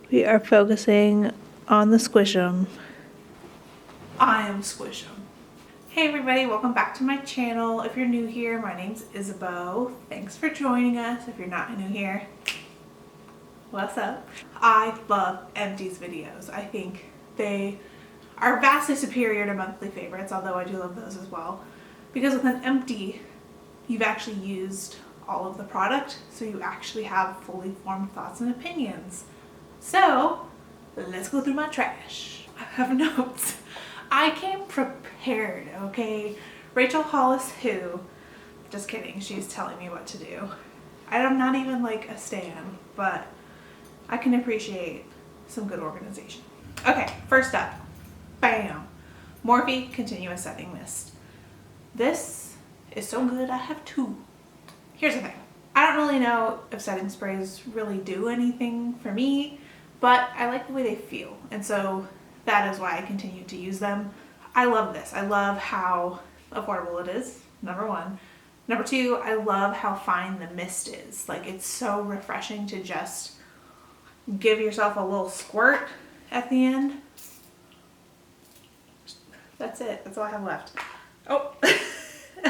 We are focusing on the squish'em. I am squish'em. Hey everybody, welcome back to my channel. If you're new here, my name's Isabeau. Thanks for joining us. If you're not new here, what's up? I love Empties videos. I think they are vastly superior to monthly favorites, although I do love those as well. Because with an empty, you've actually used all of the product, so you actually have fully formed thoughts and opinions. So, let's go through my trash. I have notes. I came prepared, okay? Rachel Hollis who? Just kidding, she's telling me what to do. I'm not even like a stan, but I can appreciate some good organization. Okay, first up, bam, Morphe Continuous Setting Mist. This is so good, I have two. Here's the thing. I don't really know if setting sprays really do anything for me, but I like the way they feel, and so that is why I continue to use them. I love this. I love how affordable it is, number one. Number two, I love how fine the mist is. Like, it's so refreshing to just give yourself a little squirt at the end. That's it. That's all I have left. Oh,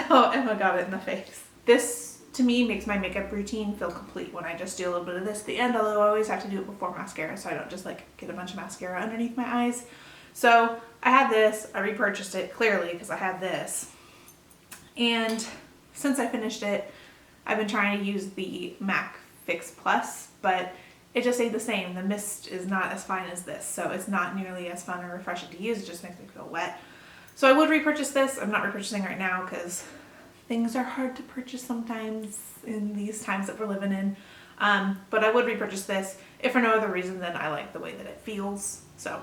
oh, Emma got it in the face. This, to me, makes my makeup routine feel complete when I just do a little bit of this at the end, although I always have to do it before mascara so I don't just like get a bunch of mascara underneath my eyes. So I had this, I repurchased it clearly because I had this. And since I finished it, I've been trying to use the MAC Fix Plus, but it just ain't the same. The mist is not as fine as this, so it's not nearly as fun or refreshing to use. It just makes me feel wet. So I would repurchase this. I'm not repurchasing right now because things are hard to purchase sometimes in these times that we're living in. But I would repurchase this if for no other reason than I like the way that it feels. So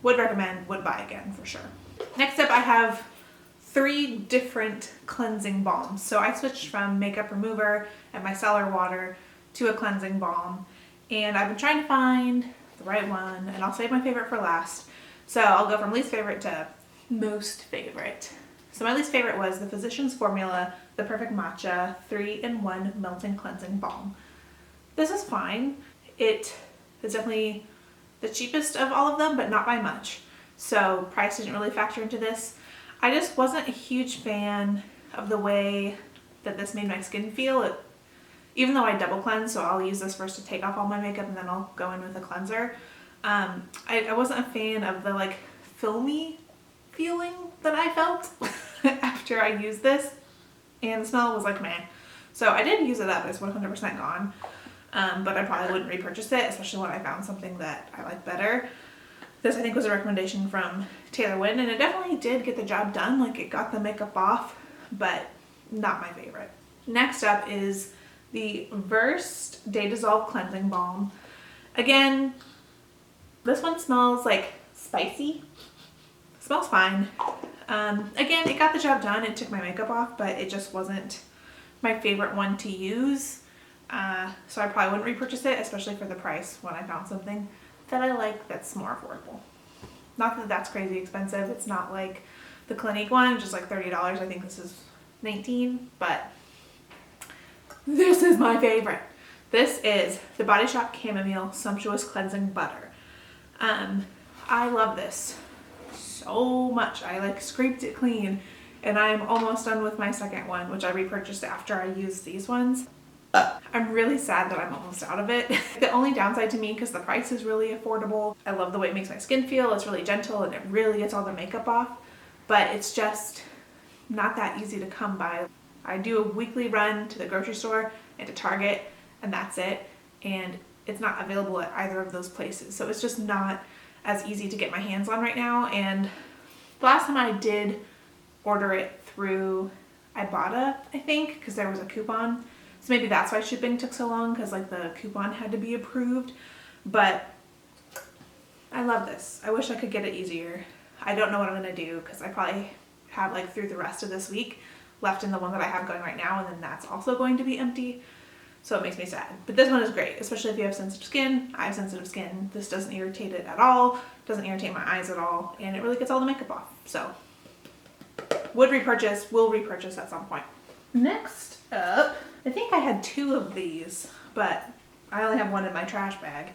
would recommend, would buy again for sure. Next up, I have 3 different cleansing balms. So I switched from makeup remover and micellar water to a cleansing balm. And I've been trying to find the right one, and I'll save my favorite for last. So I'll go from least favorite to most favorite. So my least favorite was the Physicians Formula, the Perfect Matcha 3-in-1 Melting Cleansing Balm. This is fine. It is definitely the cheapest of all of them, but not by much. So price didn't really factor into this. I just wasn't a huge fan of the way that this made my skin feel. Even though I double cleanse, so I'll use this first to take off all my makeup and then I'll go in with a cleanser. I wasn't a fan of the like filmy feeling that I felt after I used this, and the smell was like meh. So I did use it up, it's 100% gone, but I probably wouldn't repurchase it, especially when I found something that I like better. This I think was a recommendation from Taylor Wynn, and it definitely did get the job done. Like, it got the makeup off, but not my favorite. Next up is the Versed Day Dissolve Cleansing Balm. Again, this one smells like spicy. Smells fine. Again, it got the job done. It took my makeup off, but it just wasn't my favorite one to use. So I probably wouldn't repurchase it, especially for the price when I found something that I like that's more affordable. Not that that's crazy expensive. It's not like the Clinique one, which is like $30. I think this is $19, but this is my favorite. This is the Body Shop Chamomile Sumptuous Cleansing Butter. I love this so much. I like scraped it clean, and I'm almost done with my second one, which I repurchased after I used these ones. I'm really sad that I'm almost out of it. The only downside to me, because the price is really affordable, I love the way it makes my skin feel. It's really gentle and it really gets all the makeup off, but it's just not that easy to come by. I do a weekly run to the grocery store and to Target, and that's it, and it's not available at either of those places, so it's just not as easy to get my hands on right now. And the last time I did order it through Ibotta, I think, because there was a coupon, so maybe that's why shipping took so long, because like the coupon had to be approved. But I love this. I wish I could get it easier. I don't know what I'm gonna do, because I probably have like through the rest of this week left in the one that I have going right now, and then that's also going to be empty. So it makes me sad. But this one is great, especially if you have sensitive skin. I have sensitive skin. This doesn't irritate it at all, doesn't irritate my eyes at all, and it really gets all the makeup off. So would repurchase, will repurchase at some point. Next up, I think I had 2 of these, but I only have one in my trash bag.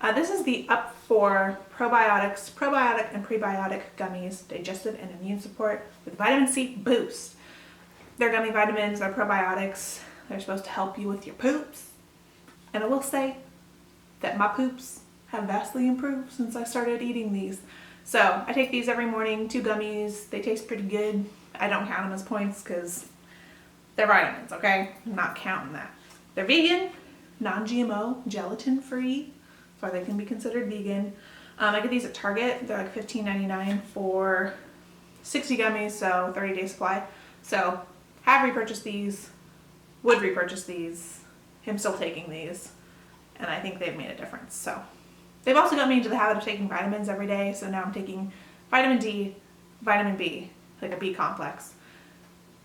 This is the Up for Probiotics, Probiotic and Prebiotic Gummies, Digestive and Immune Support with Vitamin C Boost. They're gummy vitamins, they're probiotics. They're supposed to help you with your poops. And I will say that my poops have vastly improved since I started eating these. So I take these every morning, 2 gummies. They taste pretty good. I don't count them as points because they're vitamins, okay? I'm not counting that. They're vegan, non-GMO, gelatin-free, so they can be considered vegan. I get these at Target. They're like $15.99 for 60 gummies, so 30-day supply. So have repurchased these, would repurchase these, am still taking these, and I think they've made a difference. So they've also got me into the habit of taking vitamins every day, so now I'm taking vitamin D, vitamin B, like a B complex,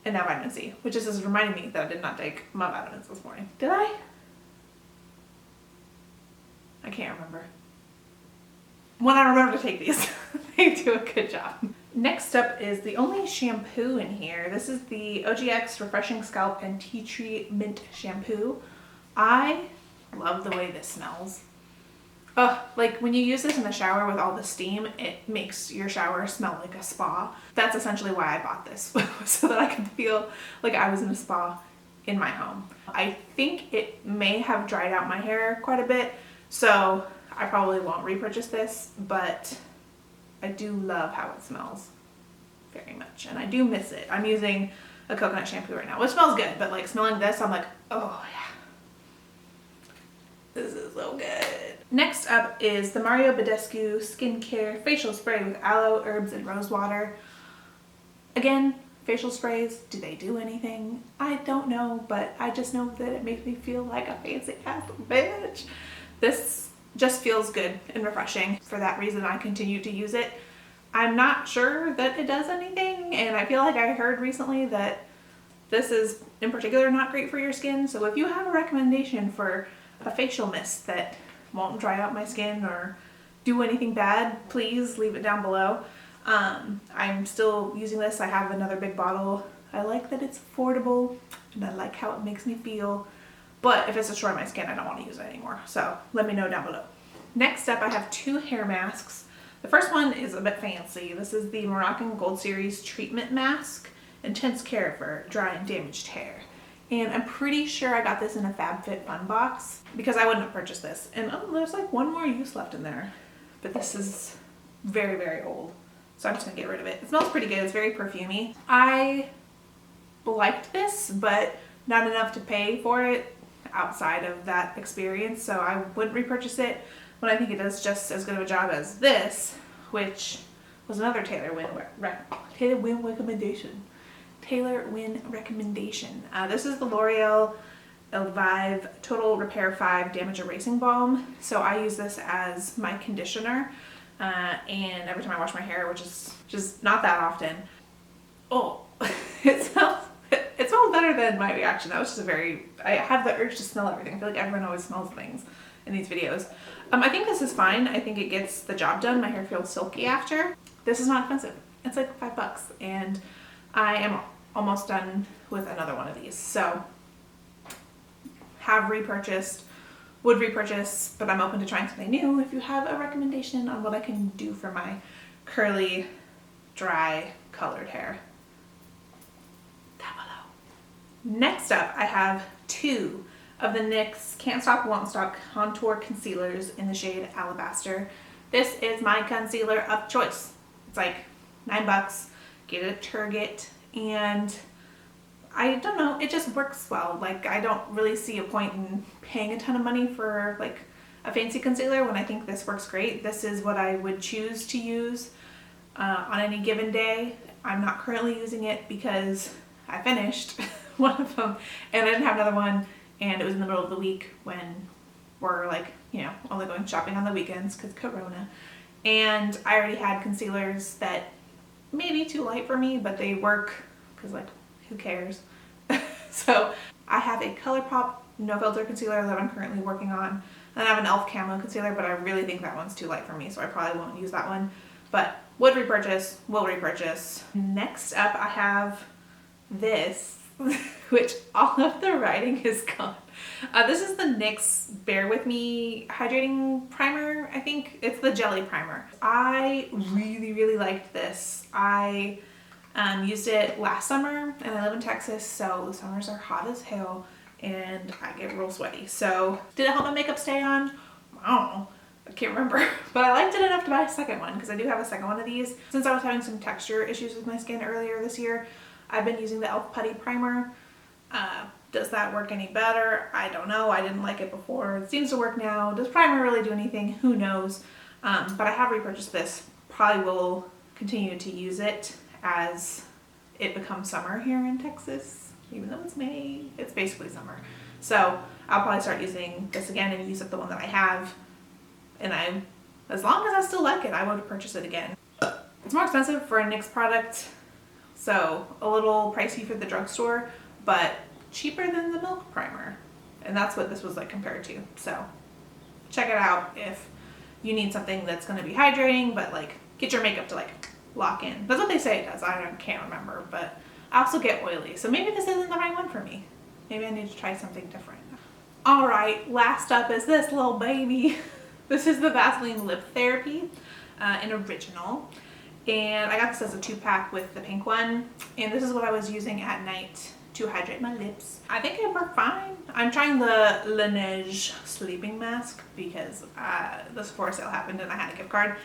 and now vitamin C, which is reminding me that I did not take my vitamins this morning. Did I? I can't remember. When I remember to take these, they do a good job. Next up is the only shampoo in here. This is the OGX Refreshing Scalp and Tea Tree Mint Shampoo. I love the way this smells. Like when you use this in the shower with all the steam, it makes your shower smell like a spa. That's essentially why I bought this, so that I could feel like I was in a spa in my home. I think it may have dried out my hair quite a bit, so I probably won't repurchase this, but I do love how it smells very much, and I do miss it. I'm using a coconut shampoo right now, which smells good, but like smelling this, I'm like, oh yeah. This is so good. Next up is the Mario Badescu Skincare Facial Spray with aloe, herbs, and rose water. Again, facial sprays, do they do anything? I don't know, but I just know that it makes me feel like a fancy ass bitch. This just feels good and refreshing. For that reason, I continue to use it. I'm not sure that it does anything, and I feel like I heard recently that this is in particular not great for your skin. So if you have a recommendation for a facial mist that won't dry out my skin or do anything bad, please leave it down below. I'm still using this. I have another big bottle. I like that it's affordable and I like how it makes me feel, but if it's destroying my skin, I don't want to use it anymore. So let me know down below. Next up, I have 2 hair masks. The first one is a bit fancy. This is the Moroccan Gold Series Treatment Mask, Intense Care for Dry and Damaged Hair. And I'm pretty sure I got this in a FabFitFun box because I wouldn't have purchased this. And oh, there's like one more use left in there. But this is very, very old. So I'm just gonna get rid of it. It smells pretty good. It's very perfumey. I liked this, but not enough to pay for it outside of that experience. So I wouldn't repurchase it, but I think it does just as good of a job as this, which was another Taylor Wynn recommendation. This is the L'Oreal Elvive Total Repair 5 Damage Erasing Balm. So I use this as my conditioner, and every time I wash my hair, which is just not that often. Oh, it smells better than my reaction. That was just I have the urge to smell everything. I feel like everyone always smells things in these videos. I think this is fine. I think it gets the job done. My hair feels silky after. This is not expensive. It's like $5, and I am almost done with another one of these. So have repurchased, would repurchase, but I'm open to trying something new. If you have a recommendation on what I can do for my curly, dry, colored hair, down below. Next up, I have 2 of the NYX Can't Stop Won't Stop Contour Concealers in the shade Alabaster. This is my concealer of choice. It's like $9. Get it at Target. And I don't know, it just works well. Like, I don't really see a point in paying a ton of money for like a fancy concealer when I think this works great. This is what I would choose to use on any given day. I'm not currently using it because I finished one of them and I didn't have another one, and it was in the middle of the week when we're like, you know, only going shopping on the weekends because Corona. And I already had concealers that may be too light for me, but they work because, like, who cares? So I have a ColourPop No Filter concealer that I'm currently working on. And I have an e.l.f. Camo concealer, but I really think that one's too light for me, so I probably won't use that one. But would repurchase, will repurchase. Next up, I have this, which all of the writing is gone. This is the NYX Bear With Me Hydrating Primer. I think it's the jelly primer. I really liked this. I used it last summer, and I live in Texas, so the summers are hot as hell and I get real sweaty. So did it help my makeup stay on? I don't know. I can't remember, but I liked it enough to buy a second one because I do have a second one of these. Since I was having some texture issues with my skin earlier this year, I've been using the e.l.f. Putty Primer. Does that work any better? I don't know. I didn't like it before. It seems to work now. Does primer really do anything? Who knows? But I have repurchased this. Probably will continue to use it as it becomes summer here in Texas. Even though it's May, it's basically summer. So I'll probably start using this again and use up the one that I have. And as long as I still like it, I would purchase it again. It's more expensive for a NYX product, so a little pricey for the drugstore, but cheaper than the milk primer. And that's what this was like compared to. So check it out if you need something that's going to be hydrating, but like get your makeup to like lock in. That's what they say it does. I can't remember, but I also get oily. So maybe this isn't the right one for me. Maybe I need to try something different. All right, last up is this little baby. This is the Vaseline Lip Therapy in Original. And I got this as a 2-pack with the pink one. And this is what I was using at night to hydrate my lips. I think it worked fine. I'm trying the Laneige sleeping mask because the Sephora sale happened and I had a gift card.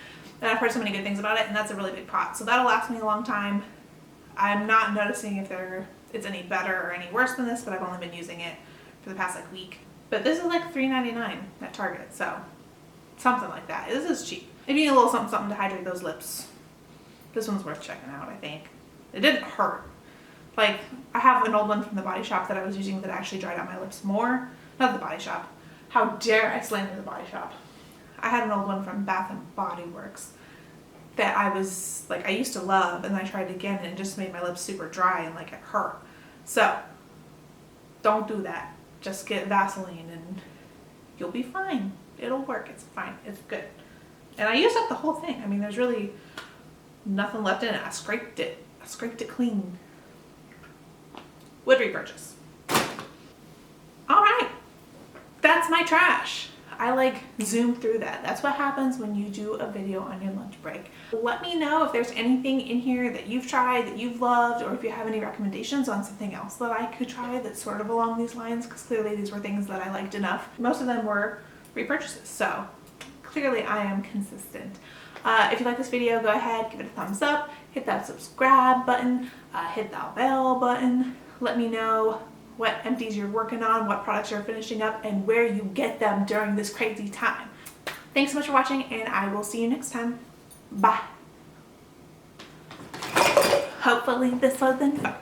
And I've heard so many good things about it, and that's a really big pot. So that'll last me a long time. I'm not noticing if it's any better or any worse than this, but I've only been using it for the past like week. But this is like $3.99 at Target, so something like that. This is cheap. If you need a little something to hydrate those lips, this one's worth checking out, I think. It didn't hurt. Like, I have an old one from the Body Shop that I was using that actually dried out my lips more. Not the Body Shop. How dare I slander the Body Shop. I had an old one from Bath & Body Works that I used to love, and I tried it again and it just made my lips super dry and like it hurt. So, don't do that. Just get Vaseline and you'll be fine. It'll work. It's fine. It's good. And I used up the whole thing. I mean, there's really nothing left in it. I scraped it. I scraped it clean. Would repurchase. All right. That's my trash. I like zoomed through that. That's what happens when you do a video on your lunch break. Let me know if there's anything in here that you've tried, that you've loved, or if you have any recommendations on something else that I could try that's sort of along these lines, because clearly these were things that I liked enough. Most of them were repurchases, so clearly I am consistent. If you like this video, go ahead, give it a thumbs up, hit that subscribe button, hit that bell button. Let me know what empties you're working on, what products you're finishing up, and where you get them during this crazy time. Thanks so much for watching, and I will see you next time. Bye. Hopefully this was fun.